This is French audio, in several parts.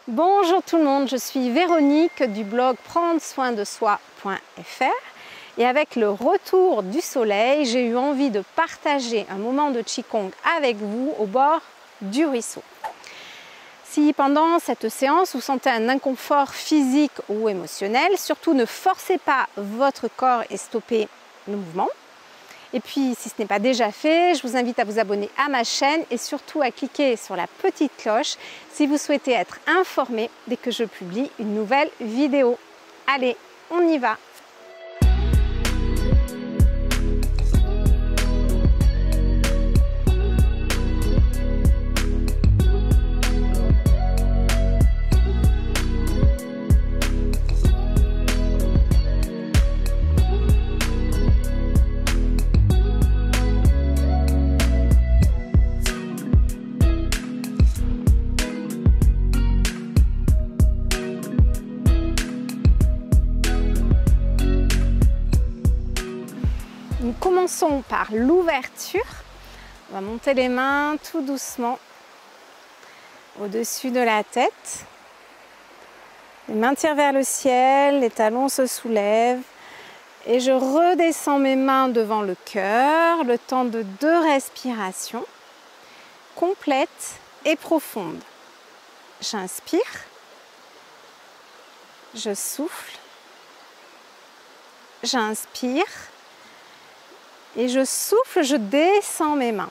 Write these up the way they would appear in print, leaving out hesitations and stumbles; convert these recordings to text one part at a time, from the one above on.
Bonjour tout le monde, je suis Véronique du blog prendresoindesoi.fr et avec le retour du soleil, j'ai eu envie de partager un moment de Qigong avec vous au bord du ruisseau. Si pendant cette séance vous sentez un inconfort physique ou émotionnel, surtout ne forcez pas votre corps et stoppez le mouvement. Et puis, si ce n'est pas déjà fait, je vous invite à vous abonner à ma chaîne et surtout à cliquer sur la petite cloche si vous souhaitez être informé dès que je publie une nouvelle vidéo. Allez, on y va! Nous commençons par l'ouverture. On va monter les mains tout doucement au-dessus de la tête. Les mains tirent vers le ciel, les talons se soulèvent. Et je redescends mes mains devant le cœur, le temps de 2 respirations complètes et profondes. J'inspire, je souffle, j'inspire. Et je souffle, je descends mes mains.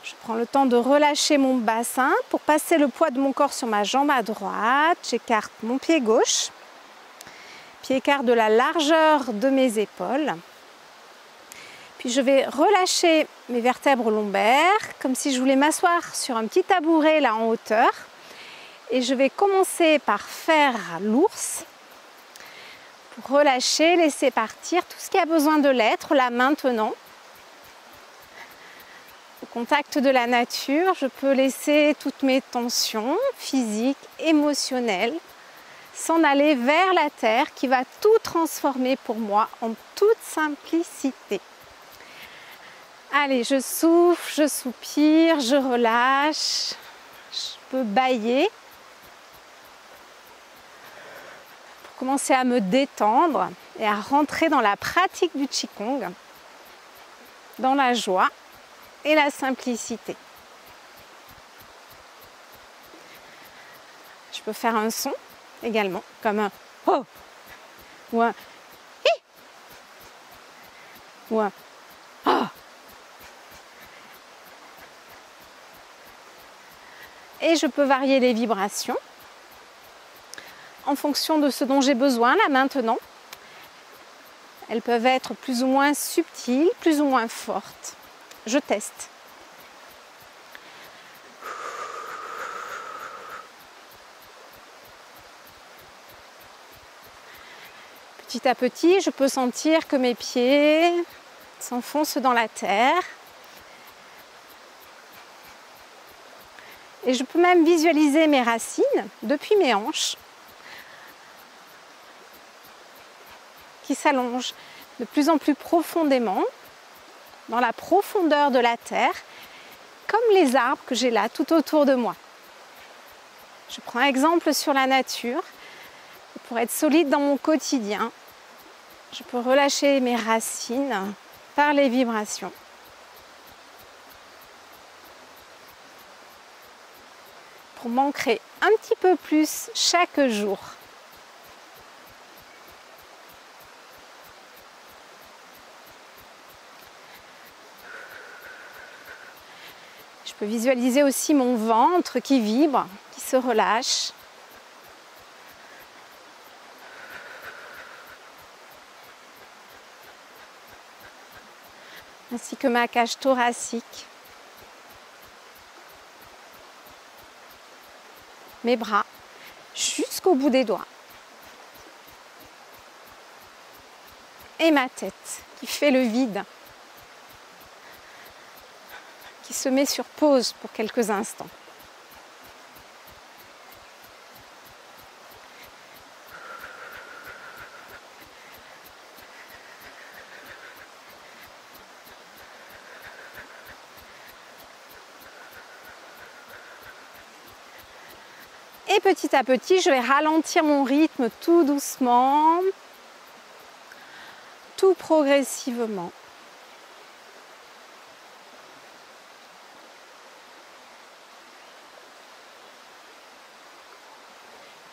Je prends le temps de relâcher mon bassin pour passer le poids de mon corps sur ma jambe à droite. J'écarte mon pied gauche. Pied écart de la largeur de mes épaules. Puis je vais relâcher mes vertèbres lombaires, comme si je voulais m'asseoir sur un petit tabouret là en hauteur. Et je vais commencer par faire l'ours. Relâcher, laisser partir tout ce qui a besoin de l'être là maintenant. Au contact de la nature, je peux laisser toutes mes tensions physiques, émotionnelles, s'en aller vers la terre qui va tout transformer pour moi en toute simplicité. Allez, je souffle, je soupire, je relâche, je peux bâiller. Commencer à me détendre et à rentrer dans la pratique du Qigong, dans la joie et la simplicité. Je peux faire un son également, comme un « oh » ou un « hi » ou un « ah ». Et je peux varier les vibrations en fonction de ce dont j'ai besoin là maintenant. Elles peuvent être plus ou moins subtiles, plus ou moins fortes. Je teste. Petit à petit, je peux sentir que mes pieds s'enfoncent dans la terre. Et je peux même visualiser mes racines depuis mes hanches, qui s'allonge de plus en plus profondément dans la profondeur de la terre, comme les arbres que j'ai là tout autour de moi. Je prends un exemple sur la nature. Pour être solide dans mon quotidien, je peux relâcher mes racines par les vibrations. Pour m'ancrer un petit peu plus chaque jour. Je peux visualiser aussi mon ventre qui vibre, qui se relâche. Ainsi que ma cage thoracique. Mes bras jusqu'au bout des doigts. Et ma tête qui fait le vide, qui se met sur pause pour quelques instants. Et petit à petit, je vais ralentir mon rythme tout doucement, tout progressivement.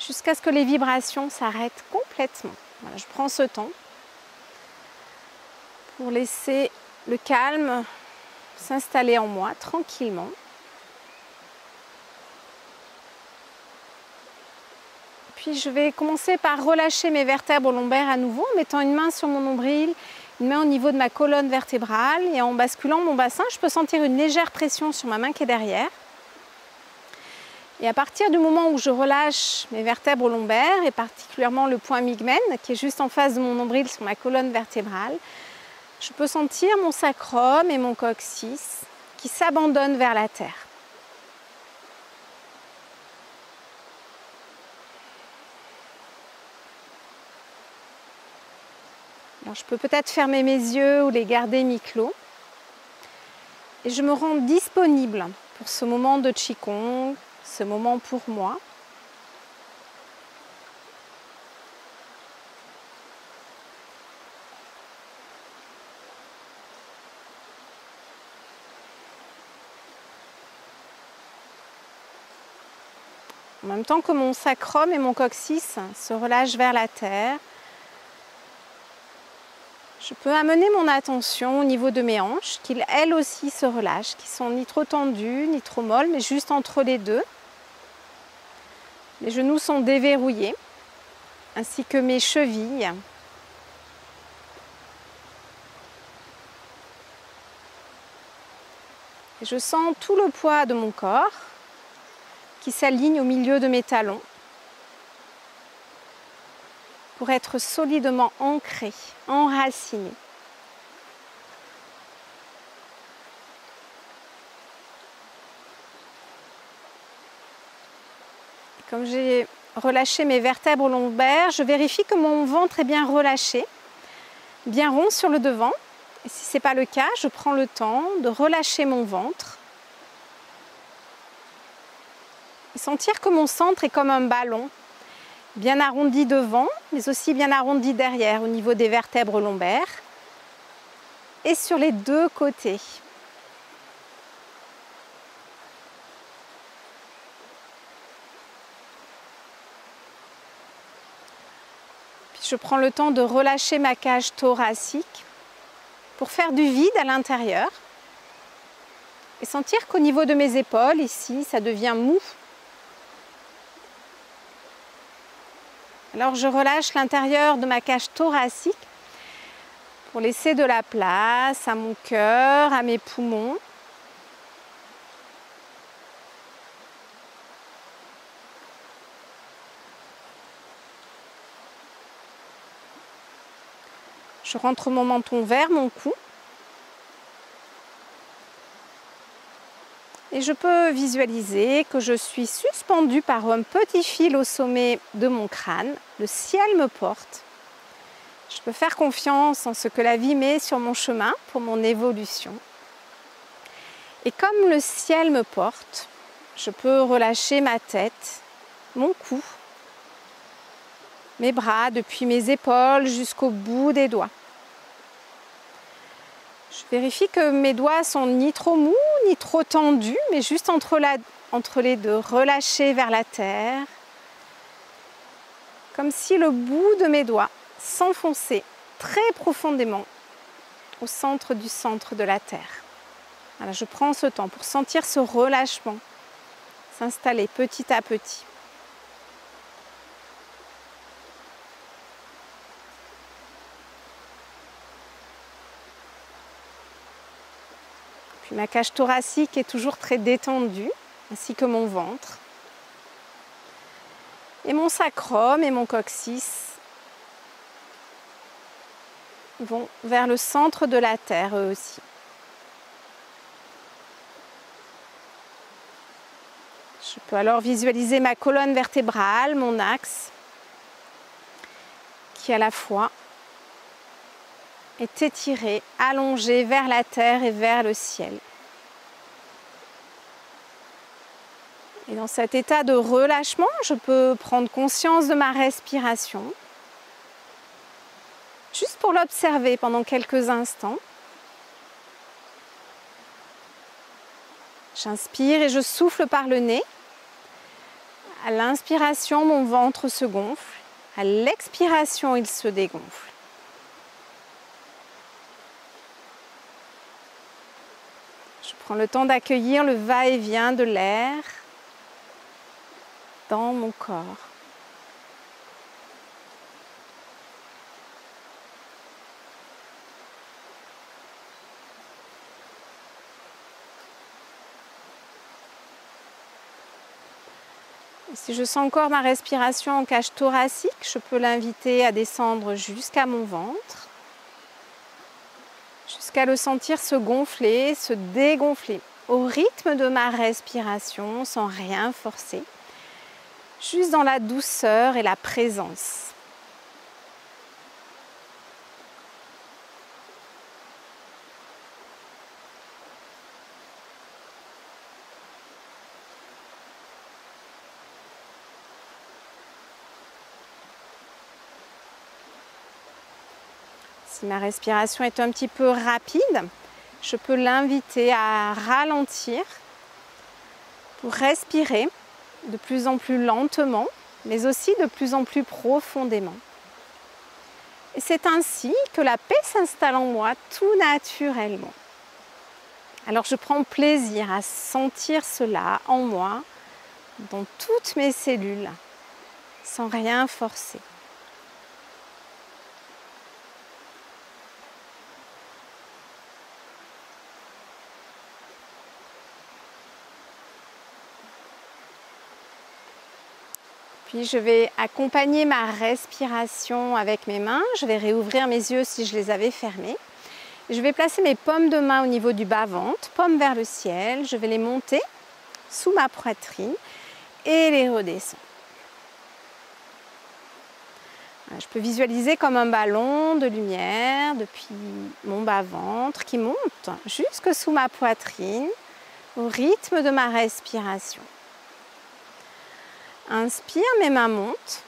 Jusqu'à ce que les vibrations s'arrêtent complètement. Voilà, je prends ce temps pour laisser le calme s'installer en moi tranquillement. Puis je vais commencer par relâcher mes vertèbres lombaires à nouveau en mettant une main sur mon nombril, une main au niveau de ma colonne vertébrale et en basculant mon bassin, je peux sentir une légère pression sur ma main qui est derrière. Et à partir du moment où je relâche mes vertèbres lombaires et particulièrement le point mygmen qui est juste en face de mon nombril sur ma colonne vertébrale, je peux sentir mon sacrum et mon coccyx qui s'abandonnent vers la terre. Alors, je peux peut-être fermer mes yeux ou les garder mi-clos. Et je me rends disponible pour ce moment de Qigong, ce moment pour moi. En même temps que mon sacrum et mon coccyx se relâchent vers la terre, je peux amener mon attention au niveau de mes hanches, qui elles aussi se relâchent, qui sont ni trop tendues, ni trop molles, mais juste entre les deux. Les genoux sont déverrouillés, ainsi que mes chevilles. Et je sens tout le poids de mon corps qui s'aligne au milieu de mes talons pour être solidement ancré, enraciné. Comme j'ai relâché mes vertèbres lombaires, je vérifie que mon ventre est bien relâché, bien rond sur le devant. Et si ce n'est pas le cas, je prends le temps de relâcher mon ventre et sentir que mon centre est comme un ballon, bien arrondi devant, mais aussi bien arrondi derrière au niveau des vertèbres lombaires et sur les deux côtés. Puis je prends le temps de relâcher ma cage thoracique pour faire du vide à l'intérieur et sentir qu'au niveau de mes épaules, ici, ça devient mou. Alors je relâche l'intérieur de ma cage thoracique pour laisser de la place à mon cœur, à mes poumons. Je rentre mon menton vers mon cou. Et je peux visualiser que je suis suspendue par un petit fil au sommet de mon crâne. Le ciel me porte. Je peux faire confiance en ce que la vie met sur mon chemin pour mon évolution. Et comme le ciel me porte, je peux relâcher ma tête, mon cou, mes bras depuis mes épaules jusqu'au bout des doigts. Je vérifie que mes doigts sont ni trop mous, ni trop tendus, mais juste entre les deux, relâchés vers la terre, comme si le bout de mes doigts s'enfonçait très profondément au centre de la terre. Voilà, je prends ce temps pour sentir ce relâchement s'installer petit à petit. Puis ma cage thoracique est toujours très détendue, ainsi que mon ventre. Et mon sacrum et mon coccyx vont vers le centre de la terre eux aussi. Je peux alors visualiser ma colonne vertébrale, mon axe, qui à la fois est étiré, allongé vers la terre et vers le ciel. Et dans cet état de relâchement, je peux prendre conscience de ma respiration, juste pour l'observer pendant quelques instants. J'inspire et je souffle par le nez. À l'inspiration, mon ventre se gonfle. À l'expiration, il se dégonfle. Je prends le temps d'accueillir le va-et-vient de l'air dans mon corps. Et si je sens encore ma respiration en cage thoracique, je peux l'inviter à descendre jusqu'à mon ventre, jusqu'à le sentir se gonfler, se dégonfler, au rythme de ma respiration, sans rien forcer, juste dans la douceur et la présence. Si ma respiration est un petit peu rapide, je peux l'inviter à ralentir pour respirer de plus en plus lentement, mais aussi de plus en plus profondément. Et c'est ainsi que la paix s'installe en moi tout naturellement. Alors je prends plaisir à sentir cela en moi, dans toutes mes cellules, sans rien forcer. Puis je vais accompagner ma respiration avec mes mains. Je vais réouvrir mes yeux si je les avais fermés. Je vais placer mes paumes de main au niveau du bas-ventre, paumes vers le ciel. Je vais les monter sous ma poitrine et les redescendre. Je peux visualiser comme un ballon de lumière depuis mon bas-ventre qui monte jusque sous ma poitrine au rythme de ma respiration. Inspire, mes mains montent.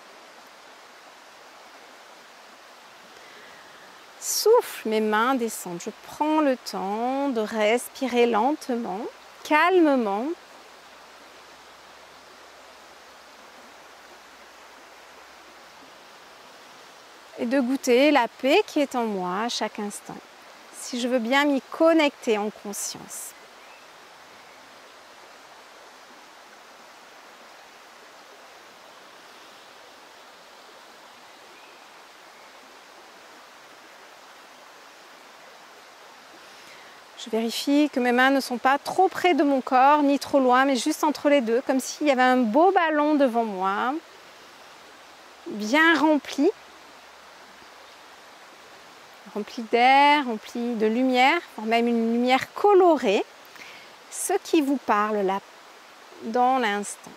Souffle, mes mains descendent. Je prends le temps de respirer lentement, calmement. Et de goûter la paix qui est en moi à chaque instant, si je veux bien m'y connecter en conscience. Je vérifie que mes mains ne sont pas trop près de mon corps, ni trop loin, mais juste entre les deux, comme s'il y avait un beau ballon devant moi, bien rempli d'air, rempli de lumière, voire même une lumière colorée, ce qui vous parle là, dans l'instant.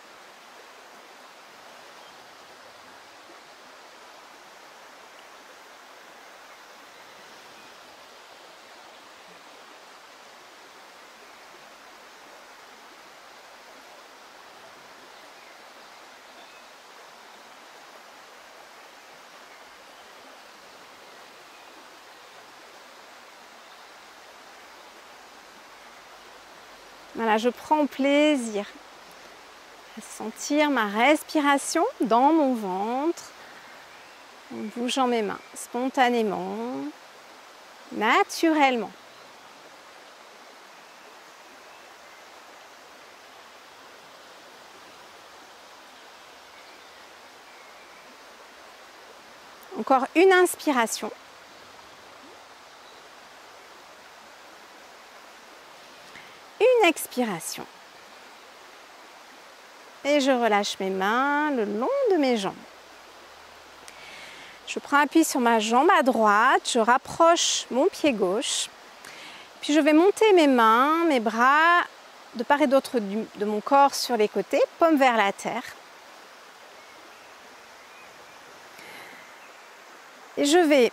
Voilà, je prends plaisir à sentir ma respiration dans mon ventre, en bougeant mes mains spontanément, naturellement. Encore une inspiration. Une expiration. Et je relâche mes mains le long de mes jambes. Je prends appui sur ma jambe à droite, je rapproche mon pied gauche. Puis je vais monter mes mains, mes bras de part et d'autre de mon corps sur les côtés, paumes vers la terre. Et je vais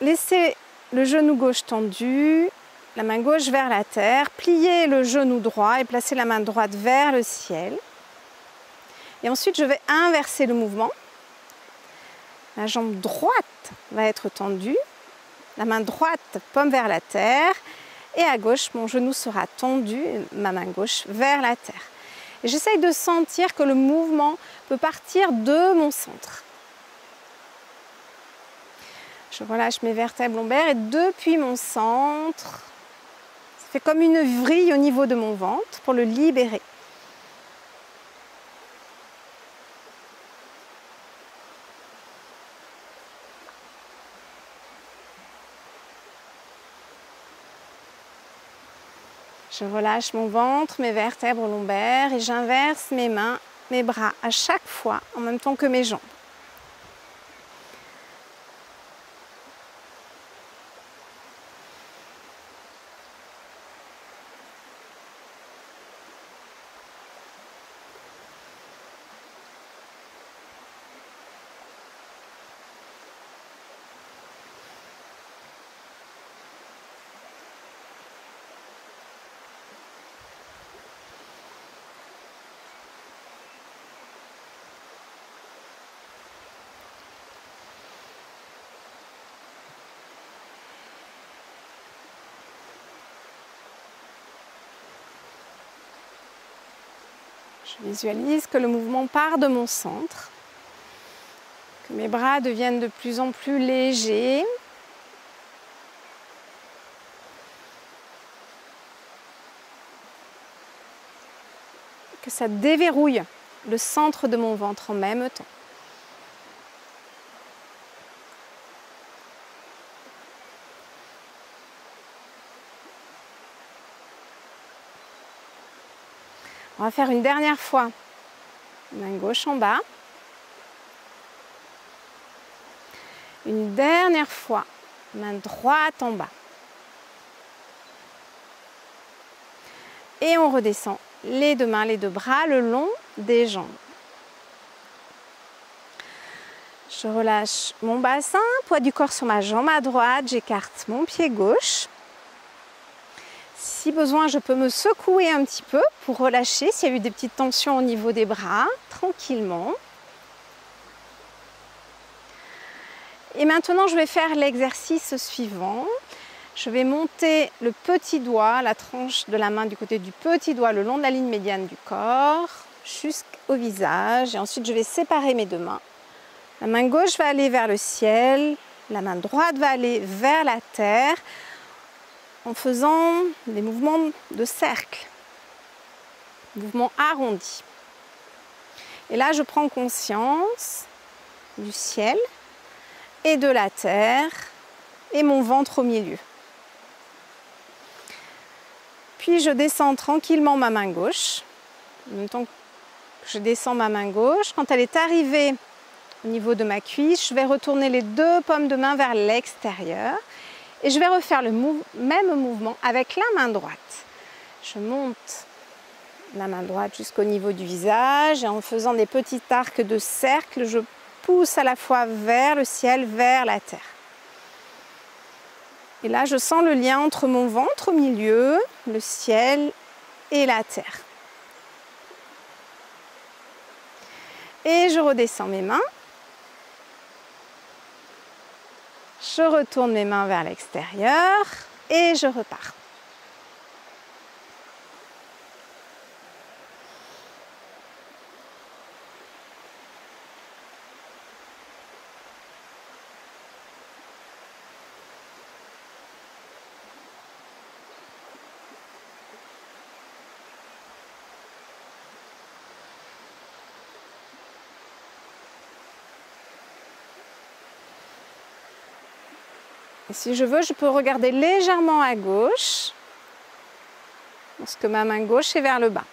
laisser le genou gauche tendu, la main gauche vers la terre, plier le genou droit et placer la main droite vers le ciel. Et ensuite, je vais inverser le mouvement. La jambe droite va être tendue, la main droite paume vers la terre et à gauche, mon genou sera tendu, ma main gauche vers la terre. Et j'essaye de sentir que le mouvement peut partir de mon centre. Je relâche mes vertèbres lombaires et depuis mon centre, ça fait comme une vrille au niveau de mon ventre pour le libérer. Je relâche mon ventre, mes vertèbres lombaires et j'inverse mes mains, mes bras à chaque fois en même temps que mes jambes. Je visualise que le mouvement part de mon centre, que mes bras deviennent de plus en plus légers. Que ça déverrouille le centre de mon ventre en même temps. On va faire une dernière fois. Main gauche en bas. Une dernière fois. Main droite en bas. Et on redescend les deux mains, les deux bras le long des jambes. Je relâche mon bassin, poids du corps sur ma jambe à droite. J'écarte mon pied gauche. Si besoin, je peux me secouer un petit peu pour relâcher s'il y a eu des petites tensions au niveau des bras, tranquillement. Et maintenant, je vais faire l'exercice suivant. Je vais monter le petit doigt, la tranche de la main du côté du petit doigt le long de la ligne médiane du corps jusqu'au visage. Et ensuite, je vais séparer mes deux mains. La main gauche va aller vers le ciel, la main droite va aller vers la terre, en faisant des mouvements de cercle, mouvements arrondis. Et là, je prends conscience du ciel et de la terre et mon ventre au milieu. Puis je descends tranquillement ma main gauche. En même temps que je descends ma main gauche, quand elle est arrivée au niveau de ma cuisse, je vais retourner les deux paumes de main vers l'extérieur. Et je vais refaire le même mouvement avec la main droite. Je monte la main droite jusqu'au niveau du visage et en faisant des petits arcs de cercle, je pousse à la fois vers le ciel, vers la terre. Et là, je sens le lien entre mon ventre au milieu, le ciel et la terre. Et je redescends mes mains. Je retourne mes mains vers l'extérieur et je repars. Et si je veux, je peux regarder légèrement à gauche, lorsque ma main gauche est vers le bas.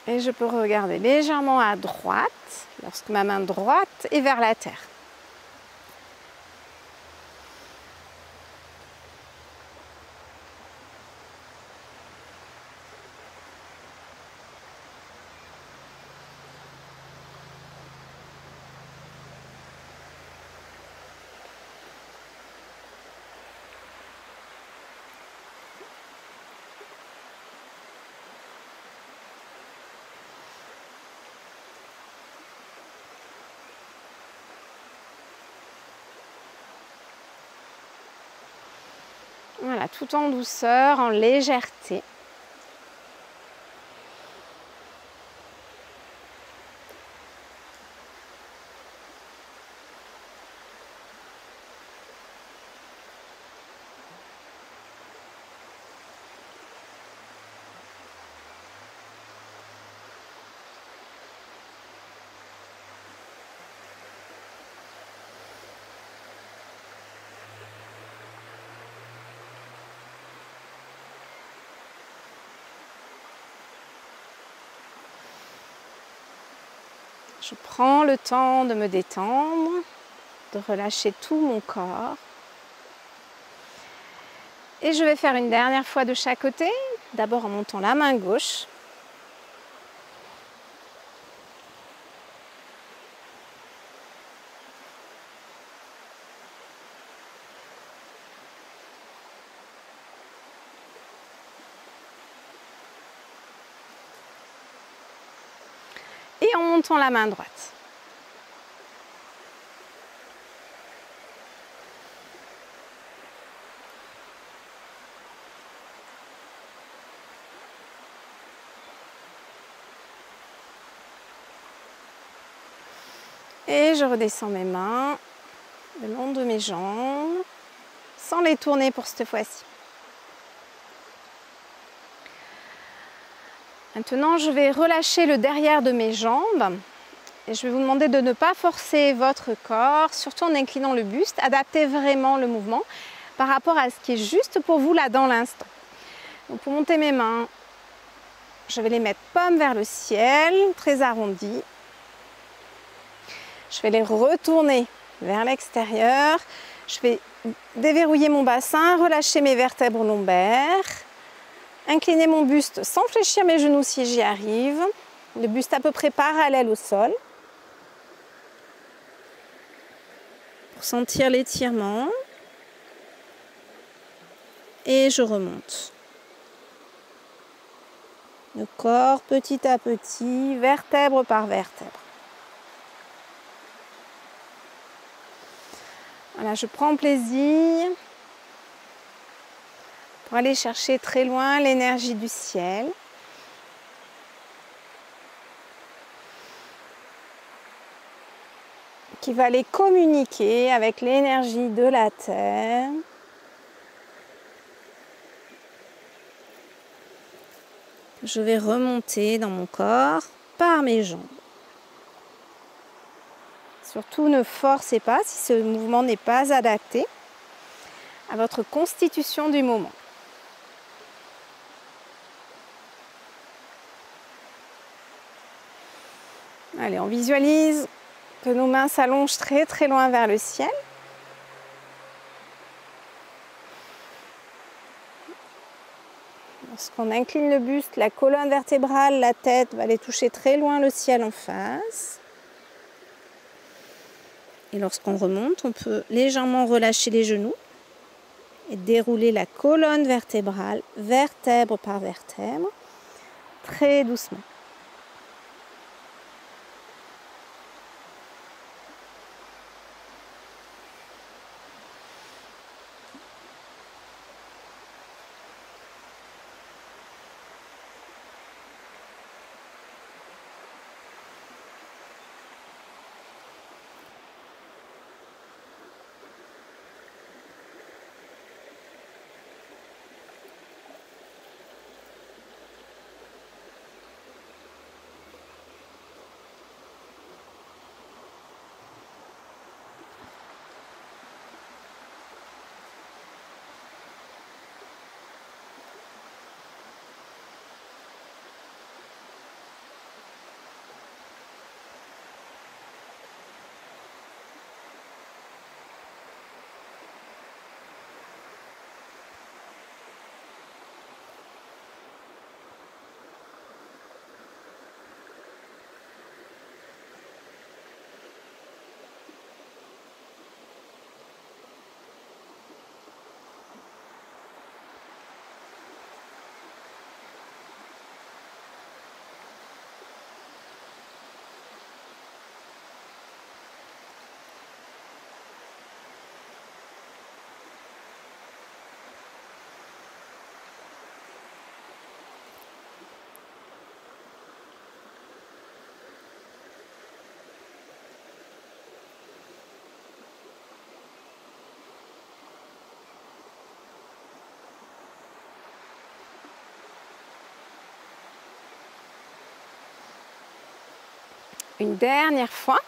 Et je peux regarder légèrement à droite, lorsque ma main droite est vers la terre. Voilà, tout en douceur, en légèreté. Je prends le temps de me détendre, de relâcher tout mon corps. Et je vais faire une dernière fois de chaque côté, d'abord en montant la main gauche. Et en montant la main droite. Et je redescends mes mains le long de mes jambes, sans les tourner pour cette fois-ci. Maintenant, je vais relâcher le derrière de mes jambes et je vais vous demander de ne pas forcer votre corps, surtout en inclinant le buste. Adaptez vraiment le mouvement par rapport à ce qui est juste pour vous là dans l'instant. Donc pour monter mes mains, je vais les mettre paume vers le ciel, très arrondies. Je vais les retourner vers l'extérieur. Je vais déverrouiller mon bassin, relâcher mes vertèbres lombaires. Incliner mon buste sans fléchir mes genoux si j'y arrive. Le buste à peu près parallèle au sol. Pour sentir l'étirement. Et je remonte. Le corps petit à petit, vertèbre par vertèbre. Voilà, je prends plaisir pour aller chercher très loin l'énergie du ciel. Qui va aller communiquer avec l'énergie de la terre. Je vais remonter dans mon corps par mes jambes. Surtout ne forcez pas si ce mouvement n'est pas adapté à votre constitution du moment. Allez, on visualise que nos mains s'allongent très très loin vers le ciel. Lorsqu'on incline le buste, la colonne vertébrale, la tête va aller toucher très loin le ciel en face. Et lorsqu'on remonte, on peut légèrement relâcher les genoux et dérouler la colonne vertébrale, vertèbre par vertèbre, très doucement. Une dernière fois.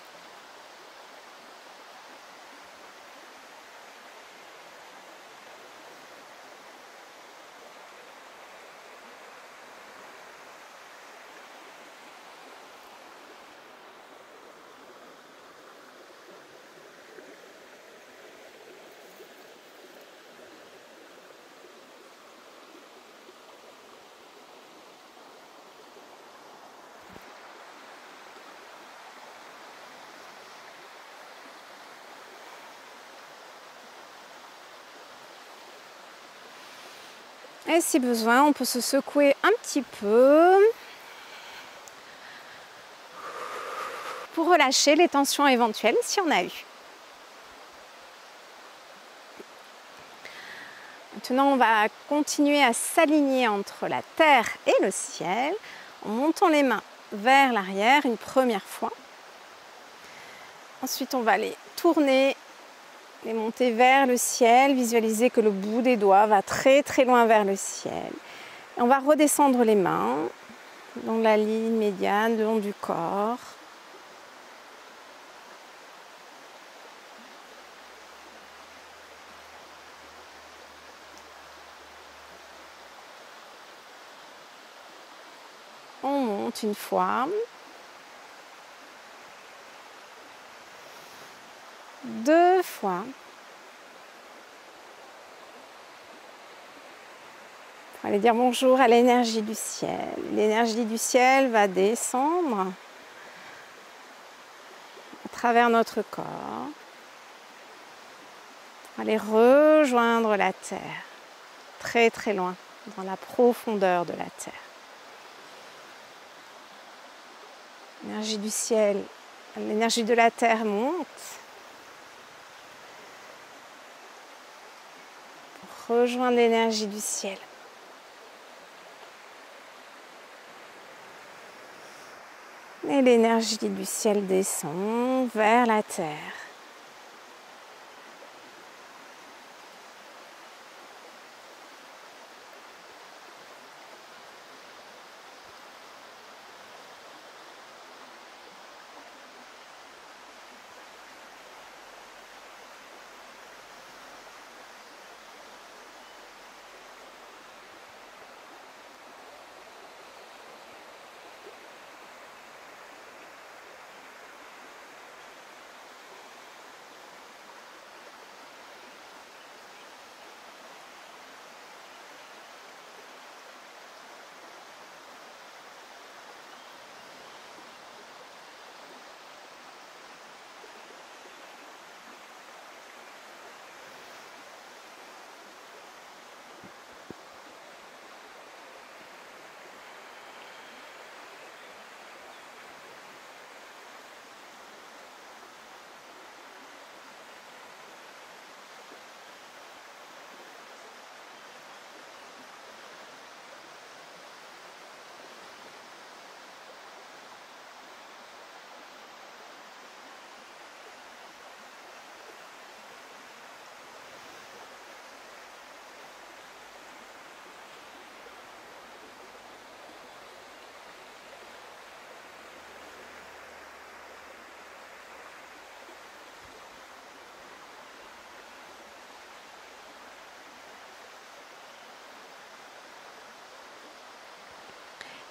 Et si besoin, on peut se secouer un petit peu pour relâcher les tensions éventuelles si on a eu. Maintenant, on va continuer à s'aligner entre la terre et le ciel en montant les mains vers l'arrière une première fois. Ensuite, on va les tourner, les monter vers le ciel, visualiser que le bout des doigts va très très loin vers le ciel. Et on va redescendre les mains dans la ligne médiane, le long du corps. On monte une fois. Deux fois. On va aller dire bonjour à l'énergie du ciel. L'énergie du ciel va descendre à travers notre corps. On va aller rejoindre la terre, très très loin, dans la profondeur de la terre. L'énergie du ciel, l'énergie de la terre monte. Pour rejoindre l'énergie du ciel. Et l'énergie du ciel descend vers la terre.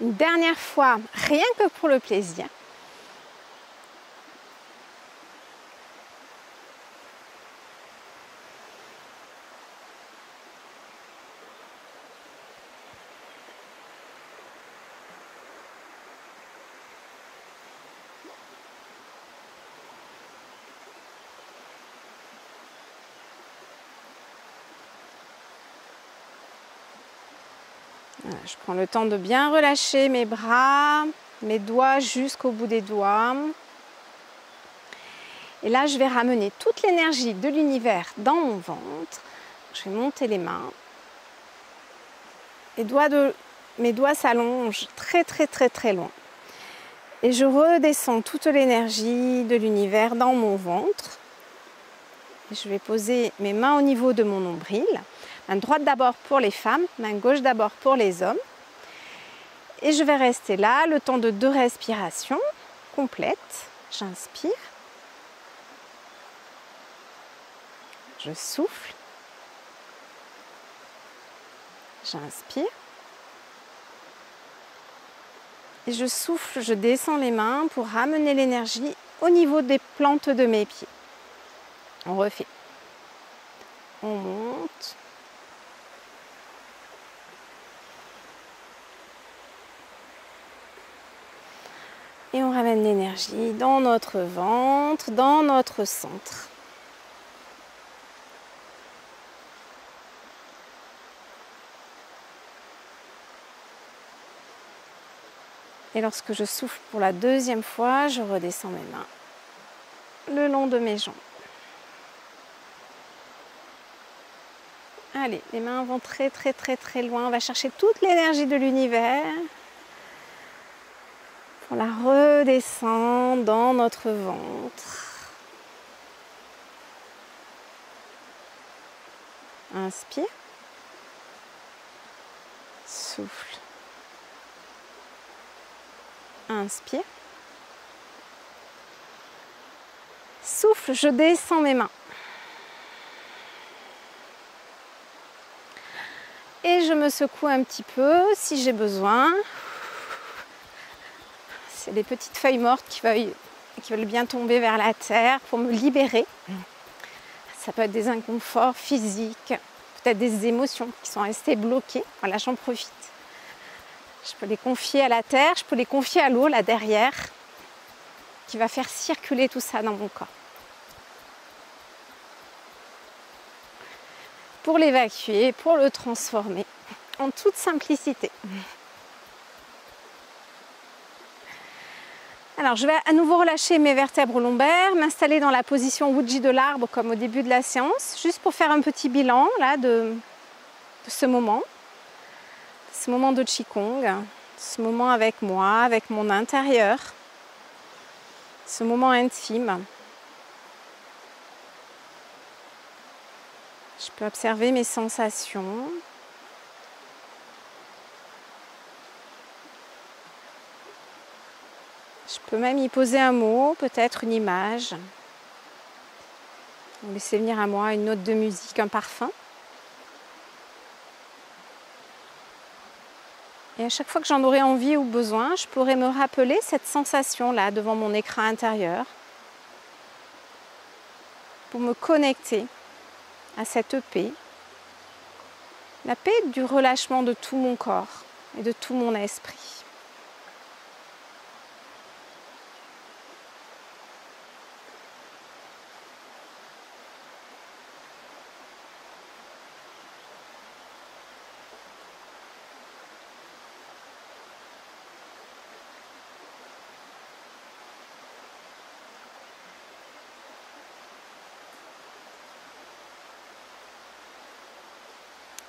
Une dernière fois, rien que pour le plaisir. Voilà, je prends le temps de bien relâcher mes bras, mes doigts jusqu'au bout des doigts. Et là, je vais ramener toute l'énergie de l'univers dans mon ventre. Je vais monter les mains. Mes doigts s'allongent très très très très loin. Et je redescends toute l'énergie de l'univers dans mon ventre. Et je vais poser mes mains au niveau de mon nombril. Main droite d'abord pour les femmes, main gauche d'abord pour les hommes. Et je vais rester là le temps de 2 respirations. complète. J'inspire. Je souffle. J'inspire. Et je souffle, je descends les mains pour ramener l'énergie au niveau des plantes de mes pieds. On refait. On monte. Et on ramène l'énergie dans notre ventre, dans notre centre. Et lorsque je souffle pour la deuxième fois, je redescends mes mains le long de mes jambes. Allez, les mains vont très très très très loin. On va chercher toute l'énergie de l'univers pour la redescendre dans notre ventre. Inspire. Souffle. Inspire. Souffle, je descends mes mains. Et je me secoue un petit peu si j'ai besoin. C'est les petites feuilles mortes qui veulent bien tomber vers la terre pour me libérer. Ça peut être des inconforts physiques, peut-être des émotions qui sont restées bloquées. Voilà, j'en profite. Je peux les confier à la terre, je peux les confier à l'eau là derrière, qui va faire circuler tout ça dans mon corps. Pour l'évacuer, pour le transformer en toute simplicité. Alors je vais à nouveau relâcher mes vertèbres lombaires, m'installer dans la position Wuji de l'arbre comme au début de la séance, juste pour faire un petit bilan là, de ce moment de Qigong, ce moment avec moi, avec mon intérieur, ce moment intime. Je peux observer mes sensations. Je peux même y poser un mot, peut-être une image. Laisser venir à moi une note de musique, un parfum. Et à chaque fois que j'en aurai envie ou besoin, je pourrai me rappeler cette sensation-là devant mon écran intérieur pour me connecter à cette paix, la paix du relâchement de tout mon corps et de tout mon esprit.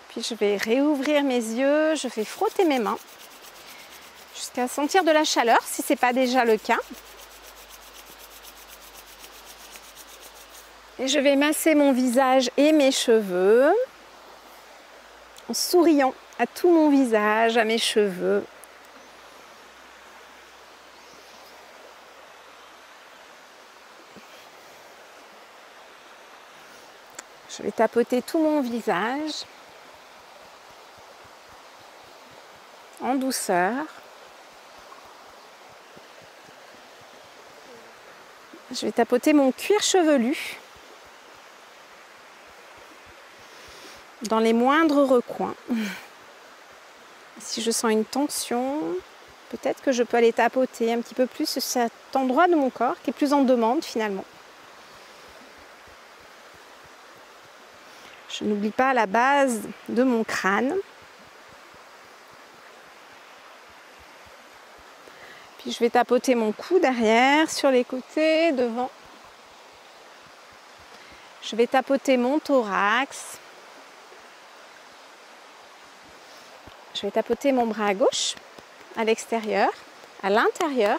Puis je vais réouvrir mes yeux, je vais frotter mes mains jusqu'à sentir de la chaleur si ce n'est pas déjà le cas. Et je vais masser mon visage et mes cheveux en souriant à tout mon visage, à mes cheveux. Je vais tapoter tout mon visage en douceur. Je vais tapoter mon cuir chevelu dans les moindres recoins. Si je sens une tension, peut-être que je peux aller tapoter un petit peu plus cet endroit de mon corps qui est plus en demande finalement. Je n'oublie pas la base de mon crâne. Puis je vais tapoter mon cou derrière, sur les côtés, devant. Je vais tapoter mon thorax. Je vais tapoter mon bras gauche à l'extérieur, à l'intérieur.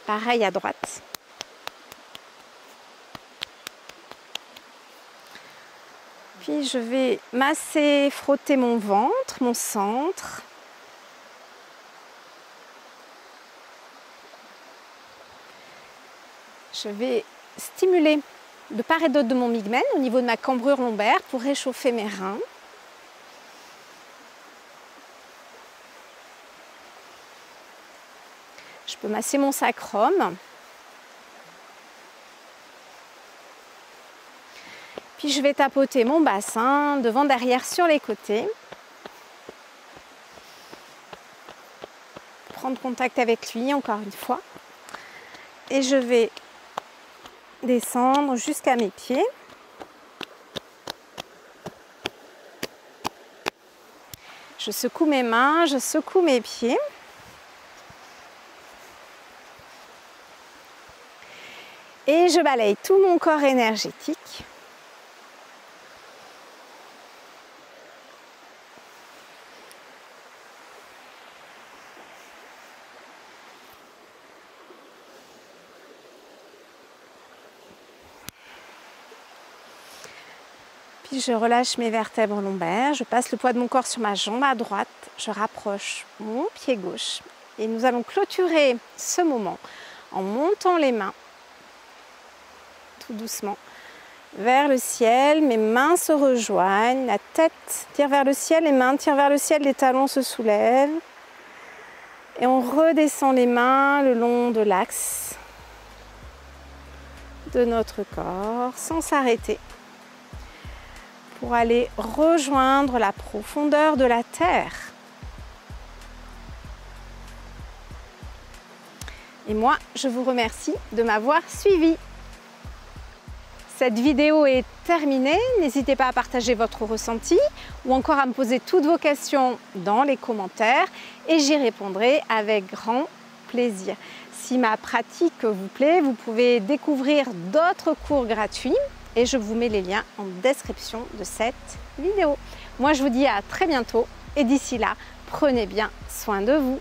Pareil à droite. Puis je vais masser, frotter mon ventre, mon centre. Je vais stimuler de part et d'autre de mon migmen au niveau de ma cambrure lombaire pour réchauffer mes reins. Je peux masser mon sacrum. Puis je vais tapoter mon bassin devant, derrière, sur les côtés. Prendre contact avec lui encore une fois. Et je vais descendre jusqu'à mes pieds. Je secoue mes mains, je secoue mes pieds. Et je balaye tout mon corps énergétique. Puis je relâche mes vertèbres lombaires, je passe le poids de mon corps sur ma jambe à droite, je rapproche mon pied gauche et nous allons clôturer ce moment en montant les mains tout doucement vers le ciel. Mes mains se rejoignent, la tête tire vers le ciel, les mains tirent vers le ciel, les talons se soulèvent et on redescend les mains le long de l'axe de notre corps sans s'arrêter, pour aller rejoindre la profondeur de la terre. Et moi, je vous remercie de m'avoir suivi. Cette vidéo est terminée. N'hésitez pas à partager votre ressenti ou encore à me poser toutes vos questions dans les commentaires et j'y répondrai avec grand plaisir. Si ma pratique vous plaît, vous pouvez découvrir d'autres cours gratuits et je vous mets les liens en description de cette vidéo. Moi, je vous dis à très bientôt et d'ici là, prenez bien soin de vous.